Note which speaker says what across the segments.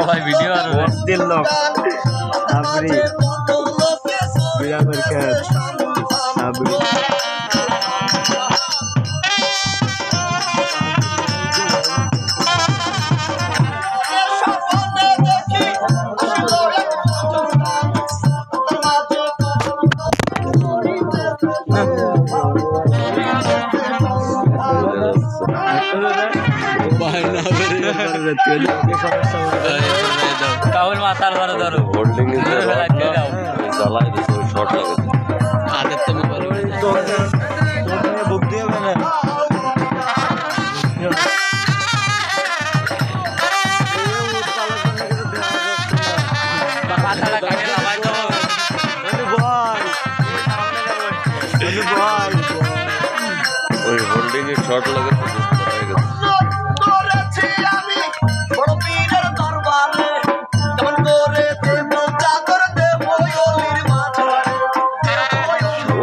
Speaker 1: ভাই ভিডিও আর
Speaker 2: দিল লোক সাবরি বিরামের খেত সাবরি
Speaker 1: কাউল মাথার ধরে ধরো
Speaker 3: হোল্ডিং এ জ্বালাই দিছে শর্ট লাগে
Speaker 1: আদের তো মোবাইল
Speaker 2: বুক দিয়ে মানে
Speaker 1: মাথাটা কাটে লাগাই দাও
Speaker 3: ওই হোল্ডিং এ শর্ট লাগে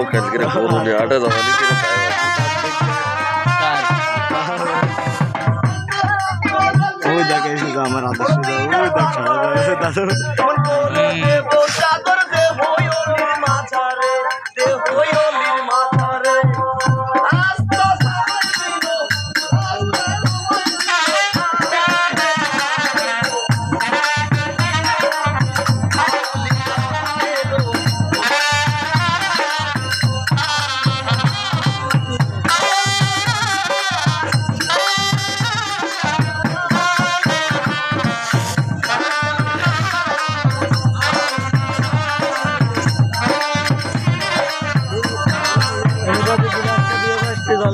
Speaker 3: ওখানে পুরো আটা দাওয়ানি করে
Speaker 2: ওই দেখে আমার আদর্শ ওই দেখ দাদু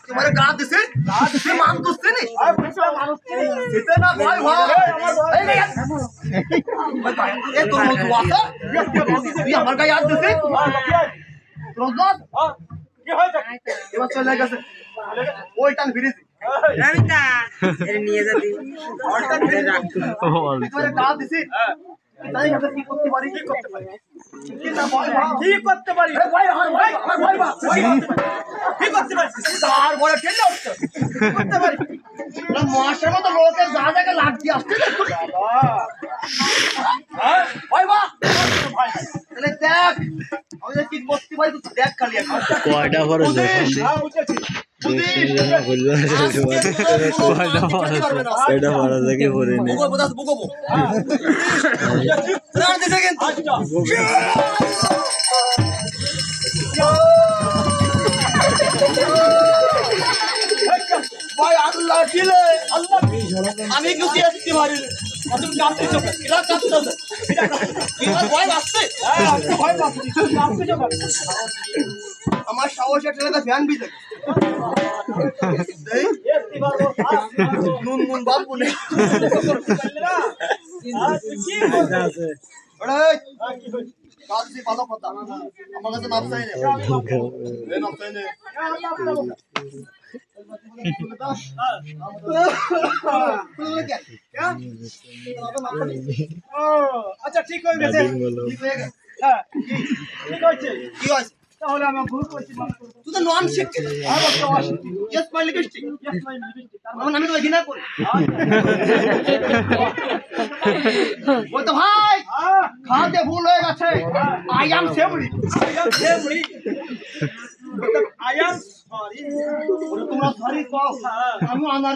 Speaker 4: तुम्हारे गाँव दिसे मान दोस्ते नहीं इतना भाई भाई ये तो रोज वासा ये हमारे का याद दिसे रोज ये हो जाए ये बात चल जाएगा से वो इतना फिरी
Speaker 5: रविता এর নিয়ে যাবি
Speaker 4: অল্টার ফিরি तुम्हारे गाँव दिसे তাই আমরা কি করতে পারি কি করতে পারি কি করতে পারি ভাই ভাই ভাই কি করতে পারি আর বড় ঠেলে উঠছে করতে পারি না মহাশয় মতো লোকের যা জায়গা লাগতি আসছে হ্যাঁ ভাই ভাই তাহলে দেখ আমি কি করতে পারি তুই দেখ খালি এখন
Speaker 2: কয়টা বড় এটা বড় দেখে পড়ে নি
Speaker 4: ভাই আল্লাহ দিলে আল্লাহ আমি কি দেখতে পারি তুমি কাঁপতে চোখ কিলা কাঁপতেছে এটা ভয় আসছে হ্যাঁ ভয় আসছে কাঁপতে চোখ আমার সাহস একটা লাগা ফ্যান বিতে দেই এবার নুন নুন বাপ বলে কি আছে ওরে কাজ দি ভালো কথা আমার কাছে নাম চাই না এই নাম চাই না আচ্ছা ঠিক হয়ে গেছে ঠিক হয়ে গেছে হ্যাঁ ঠিক হয়েছে কি হয়েছে তাহলে আমি ভুল করেছি তুই তো নন শিখছিস আর বলতো ইয়েস মাই লিপস্টিক মানে আমি তো ঘৃণা করি ওই তো ভাই খাতে ভুল হয়ে গেছে I am sorry I am sorry তোমরা সরি কও আমি আমার